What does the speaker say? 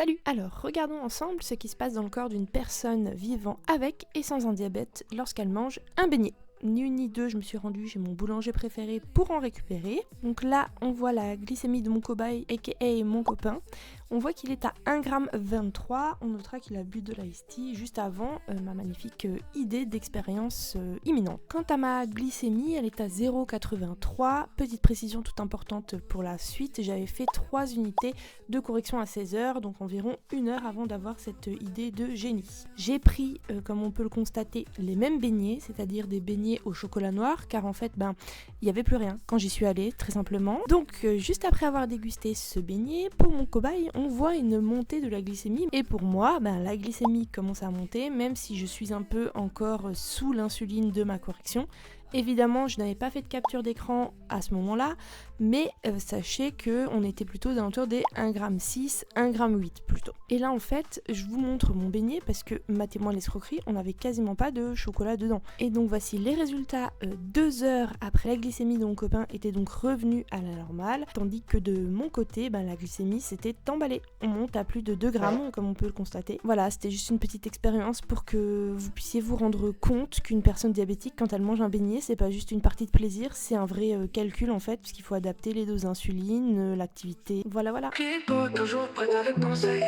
Salut! Alors, regardons ensemble ce qui se passe dans le corps d'une personne vivant avec et sans un diabète lorsqu'elle mange un beignet. Ni une ni deux, je me suis rendue chez mon boulanger préféré pour en récupérer. Donc là, on voit la glycémie de mon cobaye, aka mon copain. On voit qu'il est à 1,23 g. On notera qu'il a bu de l'ice tea juste avant ma magnifique idée d'expérience imminente. Quant à ma glycémie, elle est à 0,83. Petite précision toute importante pour la suite, j'avais fait 3 unités de correction à 16 heures, donc environ 1 heure avant d'avoir cette idée de génie. J'ai pris, comme on peut le constater, les mêmes beignets, c'est-à-dire des beignets au chocolat noir, car en fait, il n'y avait plus rien quand j'y suis allée, très simplement. Donc, juste après avoir dégusté ce beignet, pour mon cobaye, on voit une montée de la glycémie. Et pour moi, la glycémie commence à monter, même si je suis un peu encore sous l'insuline de ma correction. Évidemment, je n'avais pas fait de capture d'écran à ce moment-là, mais sachez qu'on était plutôt aux alentours des 1,6 g, 1,8 g plutôt. Et là, en fait, je vous montre mon beignet parce que, matez-moi l'escroquerie, on n'avait quasiment pas de chocolat dedans. Et donc, voici les résultats 2 heures après la glycémie de mon copain était donc revenue à la normale, tandis que de mon côté, la glycémie s'était emballée. On monte à plus de 2 grammes, comme on peut le constater. Voilà, c'était juste une petite expérience pour que vous puissiez vous rendre compte qu'une personne diabétique, quand elle mange un beignet, c'est pas juste une partie de plaisir, c'est un vrai calcul en fait, puisqu'il faut adapter les doses d'insuline, l'activité, voilà.